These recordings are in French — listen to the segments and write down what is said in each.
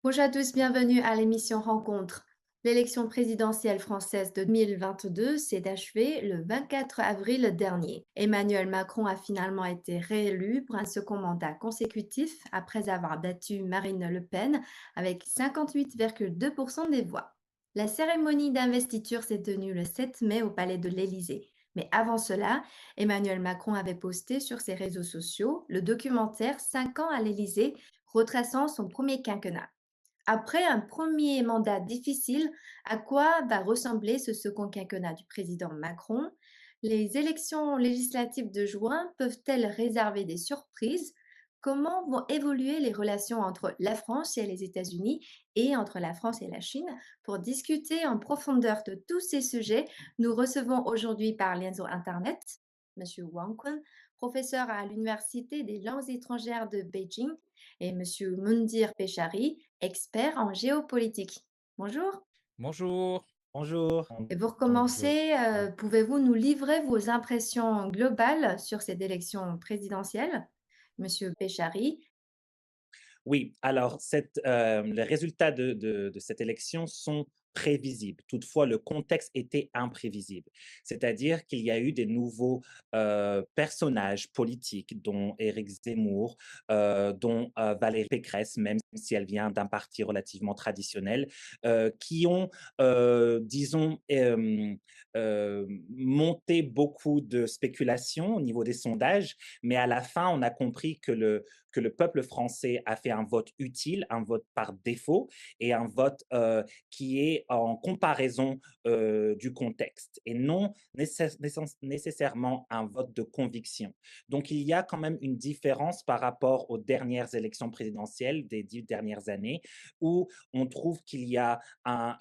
Bonjour à tous, bienvenue à l'émission Rencontre. L'élection présidentielle française de 2022 s'est achevée le 24 avril dernier. Emmanuel Macron a finalement été réélu pour un second mandat consécutif après avoir battu Marine Le Pen avec 58,2% des voix. La cérémonie d'investiture s'est tenue le 7 mai au Palais de l'Élysée. Mais avant cela, Emmanuel Macron avait posté sur ses réseaux sociaux le documentaire 5 ans à l'Élysée, retraçant son premier quinquennat. Après un premier mandat difficile, à quoi va ressembler ce second quinquennat du président Macron? Les élections législatives de juin peuvent-elles réserver des surprises? Comment vont évoluer les relations entre la France et les États-Unis et entre la France et la Chine? Pour discuter en profondeur de tous ces sujets, nous recevons aujourd'hui par liaison Internet Monsieur Wang Kun, professeur à l'Université des langues étrangères de Beijing, et Monsieur Mundir Pechari, expert en géopolitique. Bonjour. Bonjour. Bonjour. Et pour Bonjour. commencer, pouvez-vous nous livrer vos impressions globales sur cette élection présidentielle? Monsieur Pechari. Oui, alors les résultats de cette élection sont prévisibles. Toutefois, le contexte était imprévisible. C'est-à-dire qu'il y a eu des nouveaux personnages politiques, dont Éric Zemmour, dont Valérie Pécresse, même si elle vient d'un parti relativement traditionnel, qui ont, disons, monté beaucoup de spéculations au niveau des sondages, mais à la fin, on a compris que le peuple français a fait un vote utile, un vote par défaut et un vote qui est en comparaison du contexte et non nécessairement un vote de conviction. Donc il y a quand même une différence par rapport aux dernières élections présidentielles des 10 dernières années où on trouve qu'il y a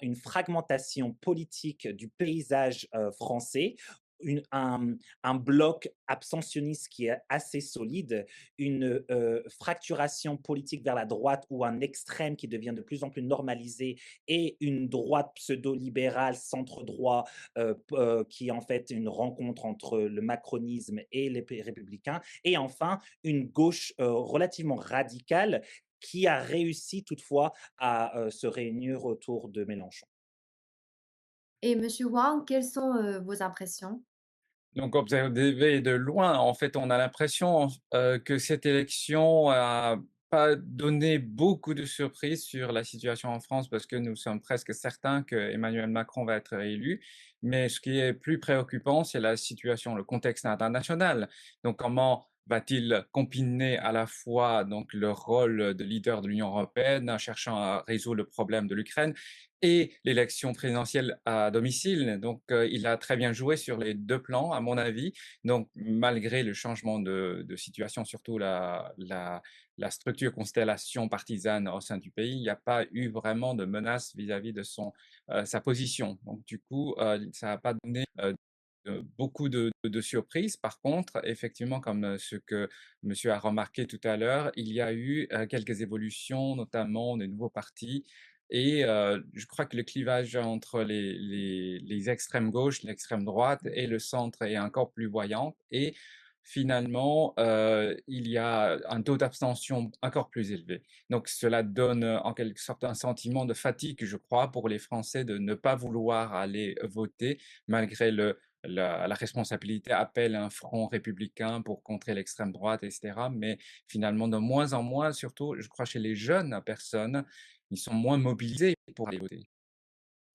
une fragmentation politique du paysage français, un bloc abstentionniste qui est assez solide, une fracturation politique vers la droite ou un extrême qui devient de plus en plus normalisé et une droite pseudo-libérale, centre-droit, qui est en fait une rencontre entre le macronisme et les républicains. Et enfin, une gauche relativement radicale qui a réussi toutefois à se réunir autour de Mélenchon. Et Monsieur Wang, quelles sont vos impressions? Donc observé de loin, en fait, on a l'impression, que cette élection a pas donné beaucoup de surprises sur la situation en France parce que nous sommes presque certains que Emmanuel Macron va être élu. Mais ce qui est plus préoccupant, c'est la situation, le contexte international. Donc comment va-t-il combiner à la fois donc le rôle de leader de l'Union européenne en cherchant à résoudre le problème de l'Ukraine et l'élection présidentielle à domicile. Donc, il a très bien joué sur les 2 plans, à mon avis. Donc, malgré le changement de situation, surtout la structure constellation partisane au sein du pays, il n'y a pas eu vraiment de menace vis-à-vis de sa position. Donc du coup, ça n'a pas donné, beaucoup de surprises. Par contre, effectivement, comme, ce que monsieur a remarqué tout à l'heure, il y a eu, quelques évolutions, notamment des nouveaux partis et je crois que le clivage entre les extrêmes gauche, l'extrême droite et le centre est encore plus voyant et finalement, il y a un taux d'abstention encore plus élevé. Donc cela donne, en quelque sorte un sentiment de fatigue, je crois, pour les Français de ne pas vouloir aller voter malgré la responsabilité appelle un front républicain pour contrer l'extrême droite, et cetera. Mais finalement, de moins en moins, surtout, je crois, chez les jeunes personnes, ils sont moins mobilisés pour aller voter.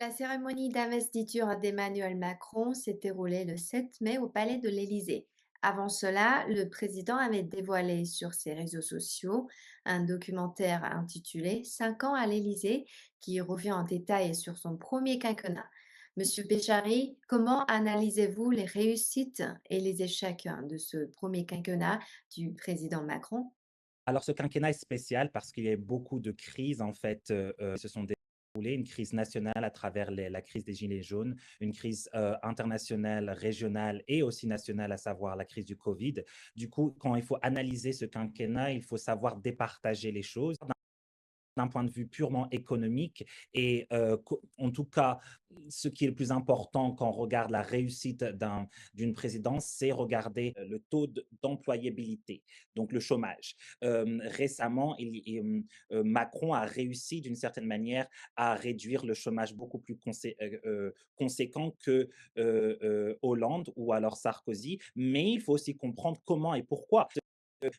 La cérémonie d'investiture d'Emmanuel Macron s'est déroulée le 7 mai au Palais de l'Élysée. Avant cela, le président avait dévoilé sur ses réseaux sociaux un documentaire intitulé 5 ans à l'Élysée qui revient en détail sur son premier quinquennat. Monsieur Béchary, comment analysez-vous les réussites et les échecs de ce premier quinquennat du président Macron? Alors ce quinquennat est spécial parce qu'il y a eu beaucoup de crises en fait qui se sont déroulées, une crise nationale à travers la crise des Gilets jaunes, une crise internationale, régionale et aussi nationale, à savoir la crise du Covid. Du coup, quand il faut analyser ce quinquennat, il faut savoir départager les choses. d'un point de vue purement économique et en tout cas, ce qui est le plus important quand on regarde la réussite d'une présidence, c'est regarder le taux d'employabilité, donc le chômage. Récemment, Macron a réussi d'une certaine manière à réduire le chômage beaucoup plus conséquent que Hollande ou alors Sarkozy, mais il faut aussi comprendre comment et pourquoi.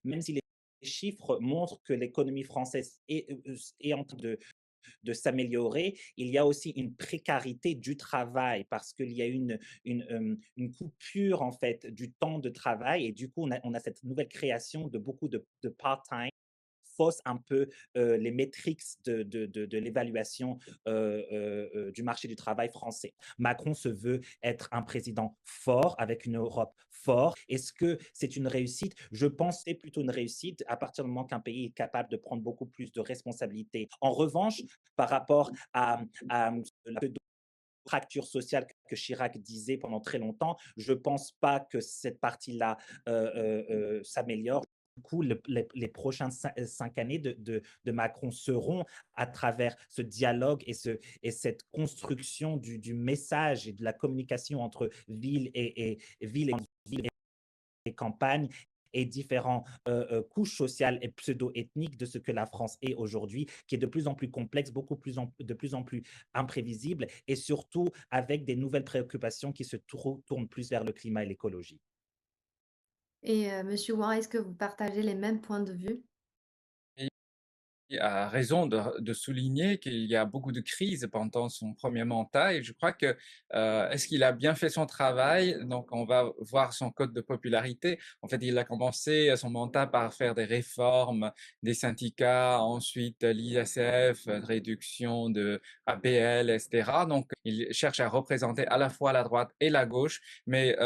Même si les chiffres montrent que l'économie française est en train de s'améliorer, il y a aussi une précarité du travail parce qu'il y a une coupure en fait du temps de travail et du coup on a cette nouvelle création de beaucoup de part-time fausse un peu les métriques de l'évaluation du marché du travail français. Macron se veut être un président fort avec une Europe forte. Est-ce que c'est une réussite? Je pense que c'est plutôt une réussite à partir du moment qu'un pays est capable de prendre beaucoup plus de responsabilités. En revanche, par rapport à la fracture sociale que Chirac disait pendant très longtemps, je ne pense pas que cette partie-là s'améliore. Du coup, les prochaines 5 années de Macron seront à travers ce dialogue et cette construction du message et de la communication entre ville et campagne et différentes couches sociales et pseudo-ethniques de ce que la France est aujourd'hui, qui est de plus en plus complexe, de plus en plus imprévisible et surtout avec des nouvelles préoccupations qui se tournent plus vers le climat et l'écologie. Et Monsieur Wang, est-ce que vous partagez les mêmes points de vue? A raison de souligner qu'il y a beaucoup de crises pendant son premier mandat et je crois que est-ce qu'il a bien fait son travail? Donc on va voir son code de popularité. En fait, il a commencé son mandat par faire des réformes des syndicats, ensuite l'ISF, réduction de APL, etc. Donc il cherche à représenter à la fois la droite et la gauche, mais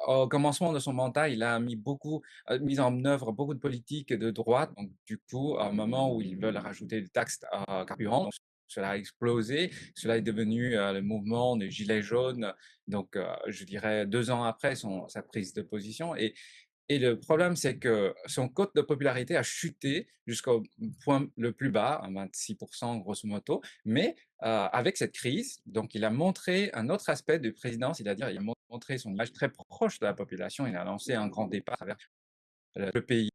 au commencement de son mandat, il a mis en œuvre beaucoup de politiques de droite. Donc, du coup, à un moment où ils veulent rajouter des taxes à carburant, donc, cela a explosé. Cela est devenu le mouvement des Gilets jaunes. Donc, je dirais 2 ans après sa prise de position. Et le problème, c'est que son cote de popularité a chuté jusqu'au point le plus bas, à 26% grosso modo. Mais avec cette crise, donc il a montré un autre aspect de présidence, c'est-à-dire il a montré son image très proche de la population. Il a lancé un grand débat à travers le pays.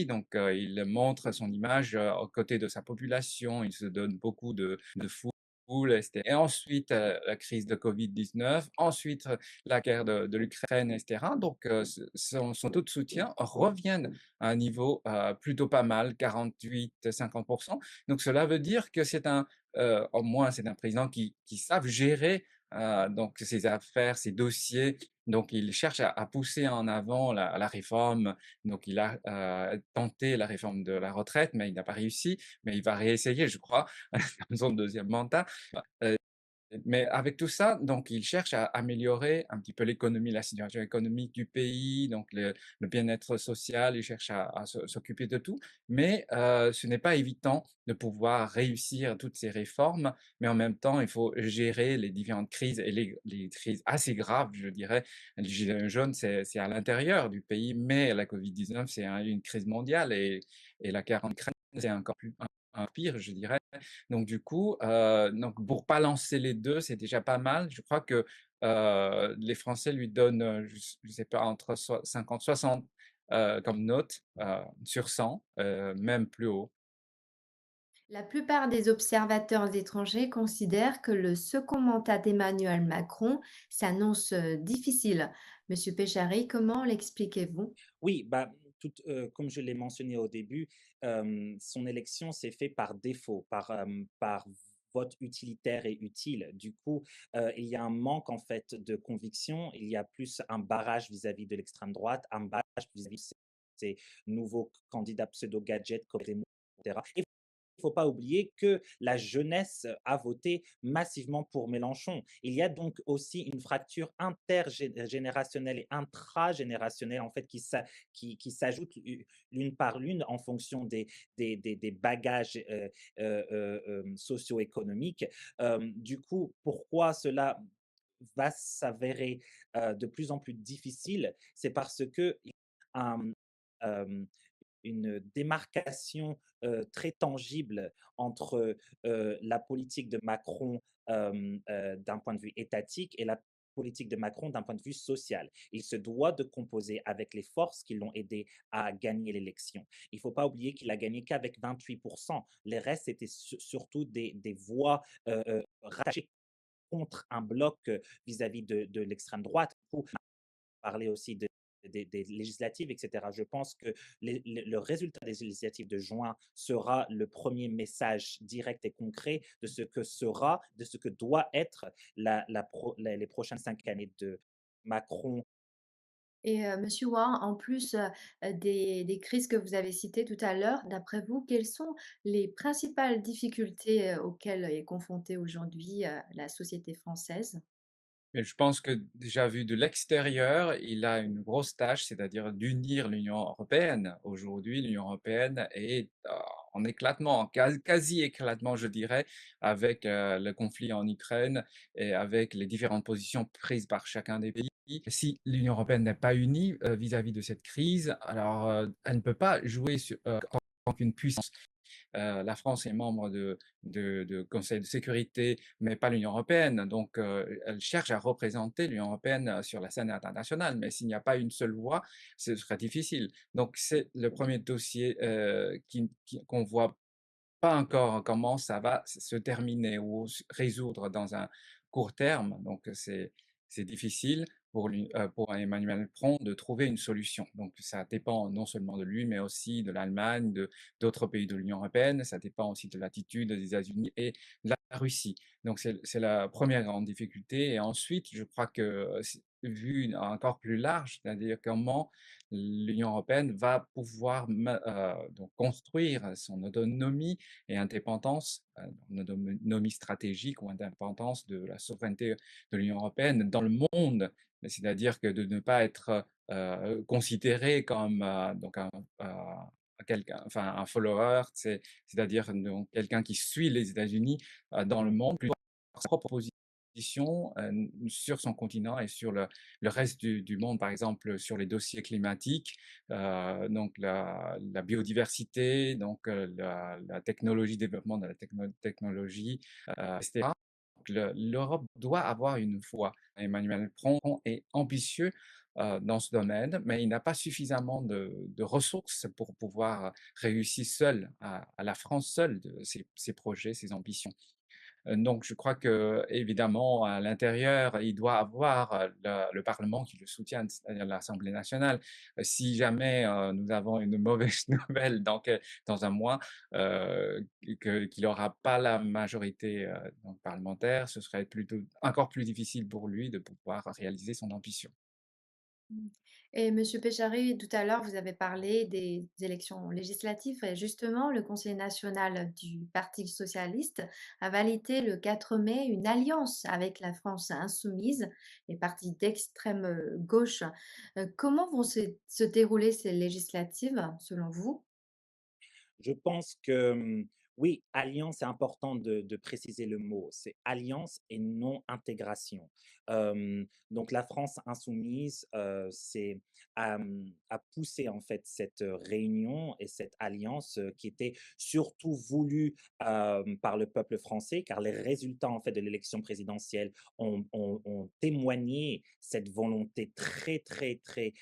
Donc, il montre son image aux côtés de sa population. Il se donne beaucoup de foule, etc. Et ensuite, la crise de Covid-19. Ensuite, la guerre de l'Ukraine, etc. Donc, son taux de soutien revient à un niveau plutôt pas mal, 48-50%. Donc, cela veut dire que au moins, c'est un président qui savent gérer donc ses affaires, ses dossiers. Donc, il cherche à pousser en avant la réforme. Donc, il a tenté la réforme de la retraite, mais il n'a pas réussi. Mais il va réessayer, je crois, dans son deuxième mandat. Euh, mais avec tout ça, donc il cherche à améliorer un petit peu l'économie, la situation économique du pays, donc le bien-être social, il cherche à s'occuper de tout. Mais ce n'est pas évident de pouvoir réussir toutes ces réformes, mais en même temps, il faut gérer les différentes crises et les crises assez graves, je dirais. Les gilets jaunes, c'est à l'intérieur du pays, mais la Covid-19, c'est une crise mondiale et la guerre en Ukraine, c'est encore plus un pire, je dirais. Donc du coup, donc pour balancer les 2, c'est déjà pas mal. Je crois que, les Français lui donnent, je sais pas, entre 50-60, comme note, sur 100, même plus haut. La plupart des observateurs étrangers considèrent que le second mandat d'Emmanuel Macron s'annonce difficile. Monsieur Péchary, comment l'expliquez-vous? Oui, bah, comme je l'ai mentionné au début, son élection s'est faite par défaut, par vote utilitaire et utile. Du coup, il y a un manque en fait de conviction, il y a plus un barrage vis-à-vis de l'extrême droite, un barrage vis-à-vis de ces nouveaux candidats pseudo-gadgets comme Zemmour, etc. Il ne faut pas oublier que la jeunesse a voté massivement pour Mélenchon. Il y a donc aussi une fracture intergénérationnelle et intragénérationnelle en fait qui s'ajoute l'une par l'une en fonction des bagages socio-économiques. Du coup, pourquoi cela va s'avérer de plus en plus difficile? C'est parce que un, une démarcation très tangible entre la politique de Macron d'un point de vue étatique et la politique de Macron d'un point de vue social. Il se doit de composer avec les forces qui l'ont aidé à gagner l'élection. Il ne faut pas oublier qu'il a gagné qu'avec 28%. Les restes, c'était surtout des voix rattachées contre un bloc vis-à-vis de l'extrême droite. Pour parler aussi des législatives, etc. Je pense que le résultat des législatives de juin sera le premier message direct et concret de ce que sera, de ce que doit être les prochaines 5 années de Macron. Et monsieur Wang, en plus, des crises que vous avez citées tout à l'heure, d'après vous, quelles sont les principales difficultés, auxquelles est confrontée aujourd'hui, la société française? Mais je pense que déjà vu de l'extérieur, il a une grosse tâche, c'est-à-dire d'unir l'Union européenne. Aujourd'hui, l'Union européenne est en éclatement, en quasi-éclatement, je dirais, avec le conflit en Ukraine et avec les différentes positions prises par chacun des pays. Si l'Union européenne n'est pas unie vis-à-vis de cette crise, alors elle ne peut pas jouer en tant qu'une puissance. La France est membre de Conseil de sécurité, mais pas l'Union européenne. Donc, elle cherche à représenter l'Union européenne sur la scène internationale. Mais s'il n'y a pas une seule voix, ce sera difficile. Donc, c'est le premier dossier qu'on voit pas encore comment ça va se terminer ou se résoudre dans un court terme. Donc, c'est difficile pour Emmanuel Macron de trouver une solution. Donc, ça dépend non seulement de lui, mais aussi de l'Allemagne, d'autres pays de l'Union européenne. Ça dépend aussi de l'attitude des États-Unis et de la Russie. Donc, c'est la première grande difficulté. Et ensuite, je crois que vu encore plus large, c'est-à-dire comment l'Union européenne va pouvoir donc construire son autonomie et indépendance, une autonomie stratégique ou indépendance de la souveraineté de l'Union européenne dans le monde, c'est-à-dire que de ne pas être considéré comme donc quelqu'un, enfin un follower, c'est-à-dire donc quelqu'un qui suit les États-Unis dans le monde, plutôt sa propre position sur son continent et sur le reste du monde, par exemple sur les dossiers climatiques, donc la biodiversité, donc la technologie, développement de la technologie, etc. L'Europe doit avoir une voix. Emmanuel Macron est ambitieux dans ce domaine, mais il n'a pas suffisamment de ressources pour pouvoir réussir seul, à la France seule, de ses projets, ses ambitions. Donc je crois que évidemment à l'intérieur, il doit avoir le Parlement qui le soutienne, c'est-à-dire l'Assemblée nationale. Si jamais nous avons une mauvaise nouvelle dans un mois, qu'il n'aura pas la majorité donc parlementaire, ce serait plutôt encore plus difficile pour lui de pouvoir réaliser son ambition. Mmh. Et monsieur Péchary, tout à l'heure, vous avez parlé des élections législatives et justement, le Conseil national du Parti socialiste a validé le 4 mai une alliance avec la France insoumise, les partis d'extrême gauche. Comment vont se dérouler ces législatives, selon vous? Je pense que oui, alliance, c'est important de préciser le mot. C'est alliance et non intégration. Donc la France insoumise a poussé en fait cette réunion et cette alliance qui était surtout voulue par le peuple français, car les résultats en fait de l'élection présidentielle ont témoigné cette volonté très très très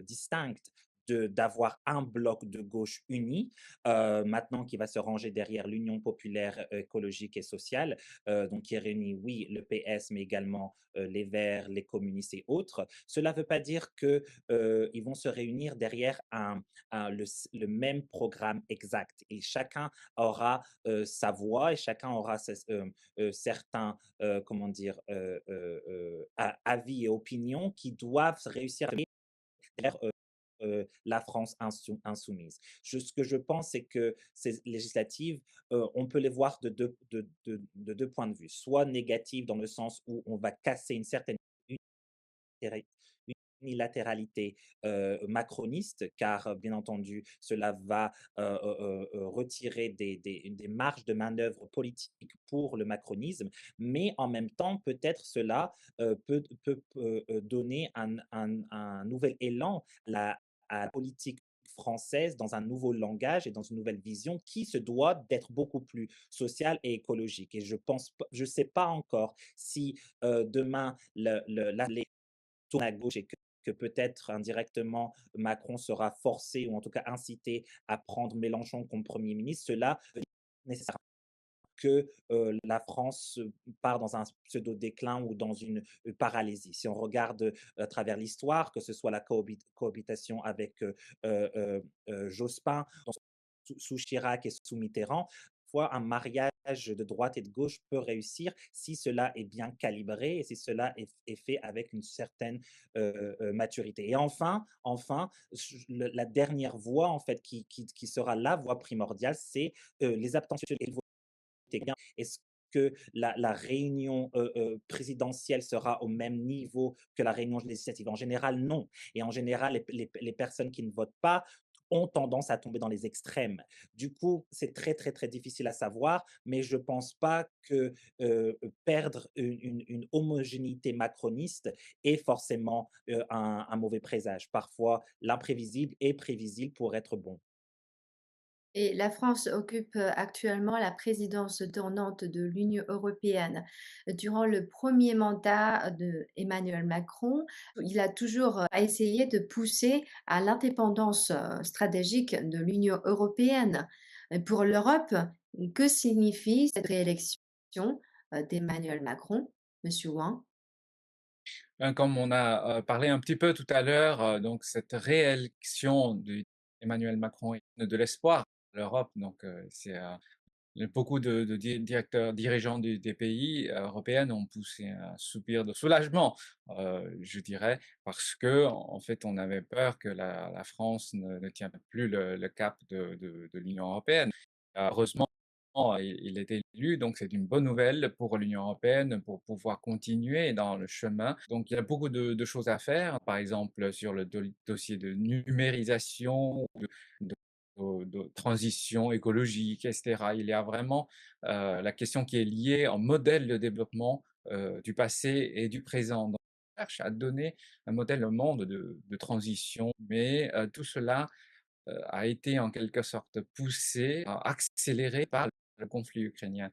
distincte d'avoir un bloc de gauche uni, maintenant qui va se ranger derrière l'Union populaire écologique et sociale, donc qui réunit, oui, le PS, mais également les Verts, les communistes et autres. Cela ne veut pas dire qu'ils vont se réunir derrière le même programme exact. Et chacun aura sa voix et chacun aura certains, comment dire, avis et opinions qui doivent réussir à derrière la France insoumise. Ce que je pense, c'est que ces législatives, on peut les voir de deux points de vue. Soit négatives dans le sens où on va casser une certaine unilatéralité macroniste, car bien entendu, cela va retirer des marges de manœuvre politiques pour le macronisme, mais en même temps, peut-être cela peut donner un nouvel élan à la politique française dans un nouveau langage et dans une nouvelle vision qui se doit d'être beaucoup plus sociale et écologique. Et je sais pas encore si demain les tourne à gauche et que peut-être indirectement Macron sera forcé ou en tout cas incité à prendre Mélenchon comme Premier ministre, cela veut dire nécessairement que la France part dans un pseudo-déclin ou dans une paralysie. Si on regarde à travers l'histoire, que ce soit la cohabitation avec Jospin, sous Chirac et sous Mitterrand, parfois un mariage de droite et de gauche peut réussir si cela est bien calibré et si cela est fait avec une certaine maturité. Et enfin, la dernière voie en fait qui sera la voie primordiale, c'est les abstentions et le vote. Est-ce que la réunion présidentielle sera au même niveau que la réunion législative? En général, non. Et en général, les personnes qui ne votent pas ont tendance à tomber dans les extrêmes. Du coup, c'est très, très, très difficile à savoir, mais je ne pense pas que perdre une homogénéité macroniste est forcément un mauvais présage. Parfois, l'imprévisible est prévisible pour être bon. Et la France occupe actuellement la présidence tournante de l'Union européenne. Durant le premier mandat de Emmanuel Macron, il a toujours essayé de pousser à l'indépendance stratégique de l'Union européenne. Pour l'Europe, que signifie cette réélection d'Emmanuel Macron, Monsieur Wang? Comme on a parlé un petit peu tout à l'heure, donc cette réélection d'Emmanuel Macron donne de l'espoir à l'Europe. Donc, beaucoup de directeurs, dirigeants des pays européens ont poussé un soupir de soulagement, je dirais, parce que en fait, on avait peur que la France ne tienne plus le cap de l'Union européenne. Heureusement, il est élu, donc c'est une bonne nouvelle pour l'Union européenne pour pouvoir continuer dans le chemin. Donc il y a beaucoup de choses à faire, par exemple sur le dossier de numérisation, de transition écologique, etc. Il y a vraiment la question qui est liée au modèle de développement du passé et du présent. Donc, on cherche à donner un modèle au monde de transition, mais tout cela a été en quelque sorte poussé, accéléré par le conflit ukrainien.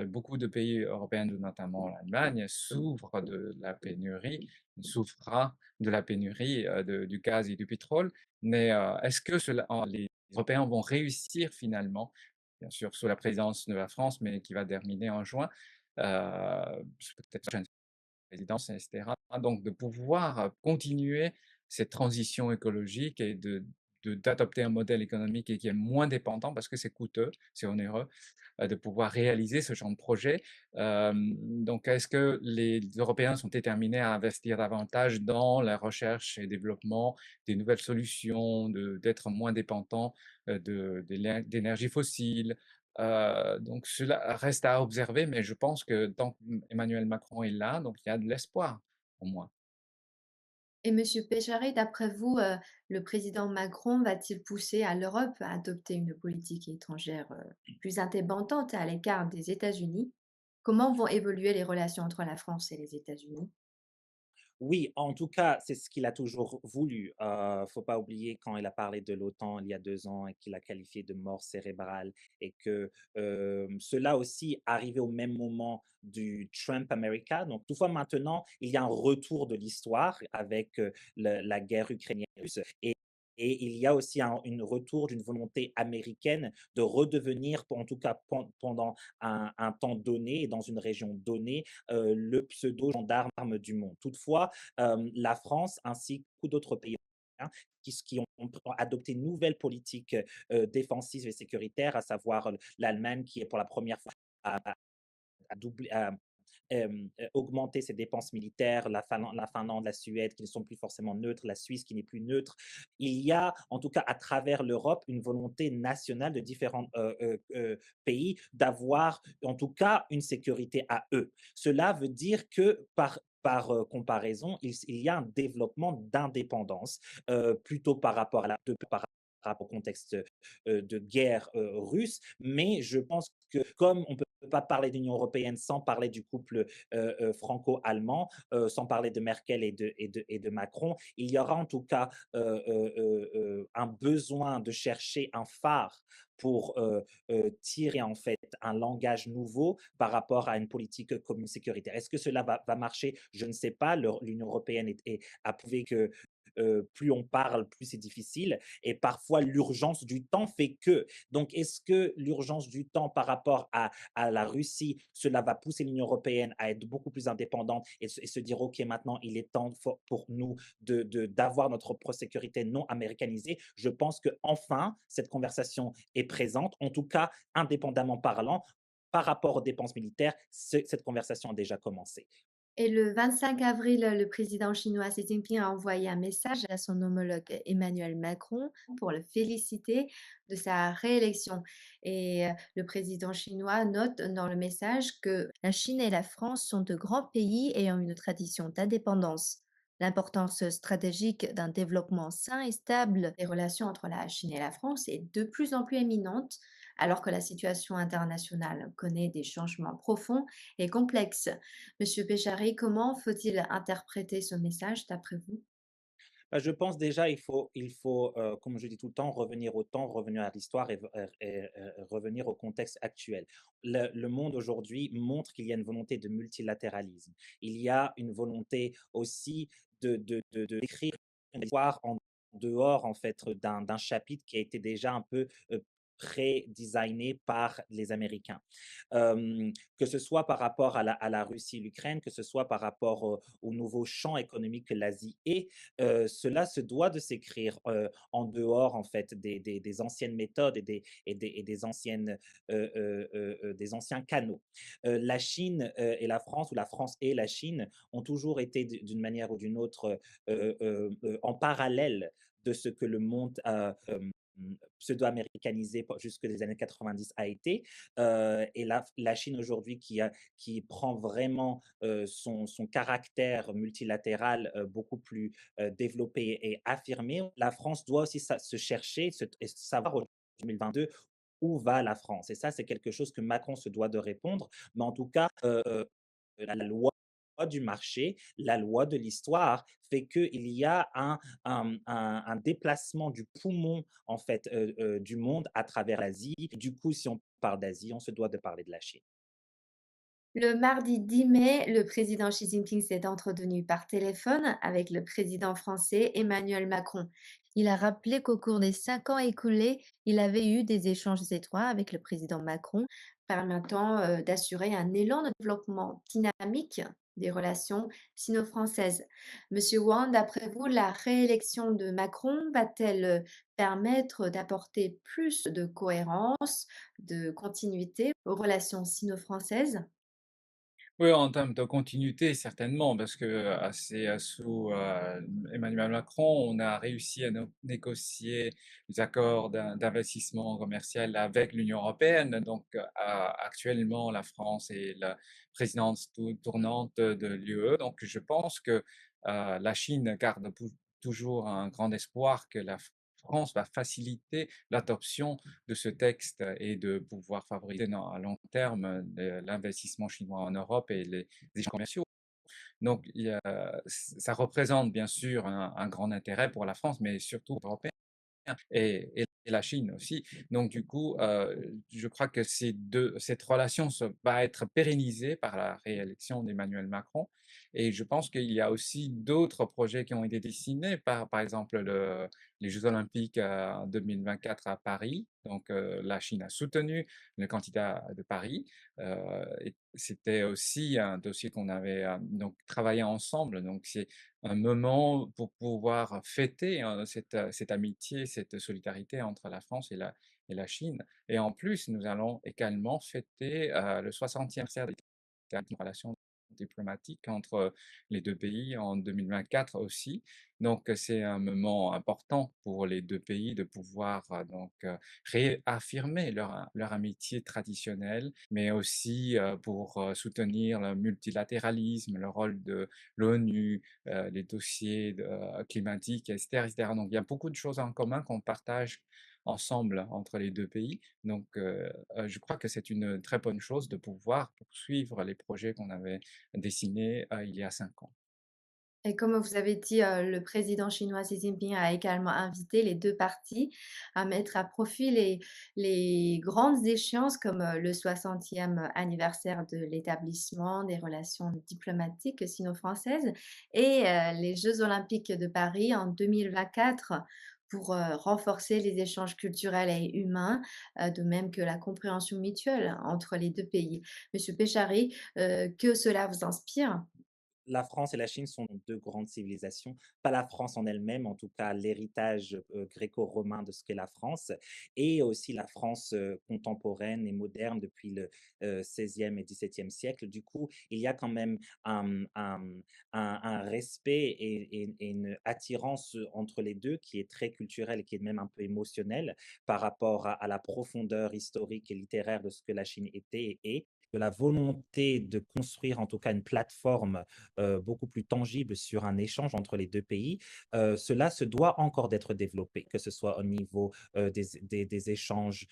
Beaucoup de pays européens, notamment l'Allemagne, souffrent de la pénurie, souffrira de la pénurie du gaz et du pétrole. Mais est-ce que les Européens vont réussir finalement, bien sûr sous la présidence de la France, mais qui va terminer en juin, peut-être prochaine présidence, etc. Donc de pouvoir continuer cette transition écologique et d'adopter un modèle économique qui est moins dépendant parce que c'est coûteux, c'est onéreux de pouvoir réaliser ce genre de projet. Donc, est-ce que les Européens sont déterminés à investir davantage dans la recherche et développement des nouvelles solutions, d'être moins dépendants d'énergie fossile? Donc, cela reste à observer, mais je pense que tant qu'Emmanuel Macron est là, donc il y a de l'espoir pour moi. Et Monsieur Péchary, d'après vous, le président Macron va-t-il pousser à l'Europe à adopter une politique étrangère, plus indépendante à l'écart des États-Unis? Comment vont évoluer les relations entre la France et les États-Unis? Oui, en tout cas, c'est ce qu'il a toujours voulu. Faut pas oublier quand il a parlé de l'OTAN il y a 2 ans et qu'il a qualifié de mort cérébrale et que, cela aussi arrivait au même moment du Trump America. Donc toutefois maintenant, il y a un retour de l'histoire avec, le la guerre ukrainienne-russe et il y a aussi une retour d'une volonté américaine de redevenir, en tout cas pendant un temps donné et dans une région donnée, le pseudo-gendarme du monde. Toutefois, la France ainsi que beaucoup d'autres pays européens qui ont adopté une nouvelle politique défensive et sécuritaire, à savoir l'Allemagne qui est pour la première fois à, à doubler, augmenter ses dépenses militaires, la Finlande, la Suède qui ne sont plus forcément neutres, la Suisse qui n'est plus neutre. Il y a, en tout cas à travers l'Europe, une volonté nationale de différents pays d'avoir, en tout cas, une sécurité à eux. Cela veut dire que par comparaison, il y a un développement d'indépendance plutôt par rapport à rapport au contexte de guerre russe, mais je pense que comme on peut pas parler d'Union européenne sans parler du couple franco-allemand, sans parler de Merkel et de Macron, il y aura en tout cas un besoin de chercher un phare pour tirer en fait un langage nouveau par rapport à une politique commune sécuritaire. Est-ce que cela va marcher? Je ne sais pas. L'Union européenne a prouvé que plus on parle, plus c'est difficile. Et parfois, l'urgence du temps fait que. Donc, est-ce que l'urgence du temps par rapport à la Russie, cela va pousser l'Union européenne à être beaucoup plus indépendante et se dire, OK, maintenant, il est temps pour nous d'avoir notre propre sécurité non américanisée? Je pense qu'enfin, cette conversation est présente, en tout cas, indépendamment parlant. Par rapport aux dépenses militaires, cette conversation a déjà commencé. Et le 25 avril, le président chinois Xi Jinping a envoyé un message à son homologue Emmanuel Macron pour le féliciter de sa réélection. Et le président chinois note dans le message que la Chine et la France sont de grands pays ayant une tradition d'indépendance. L'importance stratégique d'un développement sain et stable des relations entre la Chine et la France est de plus en plus éminente, alors que la situation internationale connaît des changements profonds et complexes. Monsieur Péchary, comment faut-il interpréter ce message d'après vous? Bah, je pense déjà il faut, comme je dis tout le temps, revenir au temps, revenir à l'histoire et revenir au contexte actuel. Le monde aujourd'hui montre qu'il y a une volonté de multilatéralisme. Il y a une volonté aussi d'écrire une histoire en dehors en fait d'un chapitre qui a été déjà un peu pré-designé par les Américains. Que ce soit par rapport à la Russie, l'Ukraine, que ce soit par rapport au nouveau champ économique que l'Asie est, cela se doit de s'écrire en dehors en fait des anciennes méthodes des anciens canaux. La Chine et la France, ou la France et la Chine, ont toujours été d'une manière ou d'une autre en parallèle de ce que le monde pseudo-américanisé jusque les années 90 a été. Et la Chine aujourd'hui qui prend vraiment son caractère multilatéral beaucoup plus développé et affirmé. La France doit aussi se chercher et savoir en 2022 où va la France. Et ça, c'est quelque chose que Macron se doit de répondre. Mais en tout cas, la loi du marché, la loi de l'histoire fait qu'il y a un déplacement du poumon en fait du monde à travers l'Asie. Du coup, si on parle d'Asie, on se doit de parler de la Chine. Le mardi 10 mai, le président Xi Jinping s'est entretenu par téléphone avec le président français Emmanuel Macron. Il a rappelé qu'au cours des 5 ans écoulés, il avait eu des échanges étroits avec le président Macron, permettant d'assurer un élan de développement dynamique des relations sino-françaises. Monsieur Wang, d'après vous, la réélection de Macron va-t-elle permettre d'apporter plus de cohérence, de continuité aux relations sino-françaises? Oui, en termes de continuité, certainement, parce que sous Emmanuel Macron, on a réussi à négocier des accords d'investissement commercial avec l'Union européenne. Donc, actuellement, la France est la présidence tournante de l'UE. Donc, je pense que la Chine garde toujours un grand espoir que la France va faciliter l'adoption de ce texte et de pouvoir favoriser à long terme l'investissement chinois en Europe et les échanges commerciaux. Donc, ça représente bien sûr un grand intérêt pour la France, mais surtout pour l'Europe et la Chine aussi. Donc du coup, je crois que cette relation va être pérennisée par la réélection d'Emmanuel Macron. Et je pense qu'il y a aussi d'autres projets qui ont été dessinés, par exemple les Jeux Olympiques en 2024 à Paris. Donc la Chine a soutenu le candidat de Paris. Et c'était aussi un dossier qu'on avait donc travaillé ensemble. Donc c'est un moment pour pouvoir fêter cette amitié, cette solidarité entre la France et la Chine. Et en plus, nous allons également fêter le 60e anniversaire des relations. diplomatique entre les 2 pays en 2024 aussi. Donc, c'est un moment important pour les 2 pays de pouvoir, réaffirmer leur amitié traditionnelle, mais aussi, pour, soutenir le multilatéralisme, le rôle de l'ONU, les dossiers climatiques, et cetera. Donc il y a beaucoup de choses en commun qu'on partage ensemble entre les 2 pays. Donc je crois que c'est une très bonne chose de pouvoir poursuivre les projets qu'on avait dessinés, il y a 5 ans. Et comme vous avez dit, le président chinois Xi Jinping a également invité les 2 parties à mettre à profit les grandes échéances comme, le 60e anniversaire de l'établissement des relations diplomatiques sino-françaises et les Jeux olympiques de Paris en 2024 pour, renforcer les échanges culturels et humains, de même que la compréhension mutuelle entre les 2 pays. Monsieur Péchary, que cela vous inspire? La France et la Chine sont 2 grandes civilisations, pas la France en elle-même, en tout cas l'héritage, gréco-romain de ce qu'est la France et aussi la France, contemporaine et moderne depuis le, 16e et 17e siècle. Du coup, il y a quand même un respect et une attirance, entre les 2 qui est très culturelle et qui est même un peu émotionnelle par rapport à la profondeur historique et littéraire de ce que la Chine était et est, de la volonté de construire en tout cas une plateforme beaucoup plus tangible sur un échange entre les 2 pays, cela se doit encore d'être développé, que ce soit au niveau, des échanges,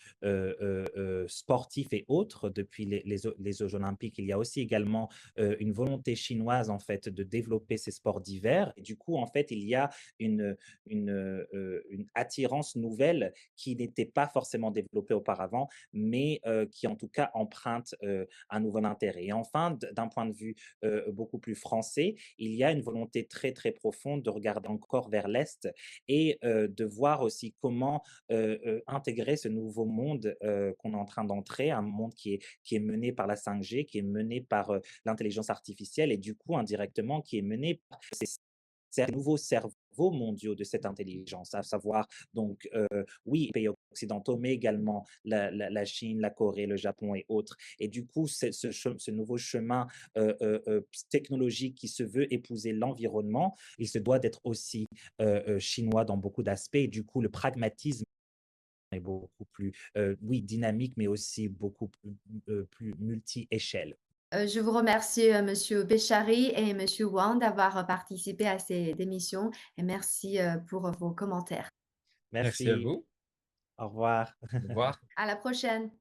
sportifs et autres depuis les Jeux olympiques. Il y a aussi également, une volonté chinoise, en fait, de développer ces sports d'hiver et du coup, en fait, il y a une attirance nouvelle qui n'était pas forcément développée auparavant, mais qui en tout cas emprunte, un nouvel intérêt et enfin, d'un point de vue beaucoup plus français, il y a une volonté très, très profonde de regarder encore vers l'Est et de voir aussi comment intégrer ce nouveau monde qu'on est en train d'entrer, un monde qui est mené par la 5G, qui est mené par l'intelligence artificielle et du coup, indirectement, qui est mené par ces nouveaux cerveaux mondiaux de cette intelligence, à savoir donc oui, les pays occidentaux, mais également la Chine, la Corée, le Japon et autres. Et du coup, ce nouveau chemin technologique qui se veut épouser l'environnement, il se doit d'être aussi chinois dans beaucoup d'aspects. Et du coup, le pragmatisme est beaucoup plus, oui, dynamique, mais aussi beaucoup plus multi-échelle. Je vous remercie, monsieur Péchary et monsieur Wang d'avoir participé à ces émissions et merci, pour vos commentaires. Merci à Merci, vous. au revoir. Au revoir. À la prochaine.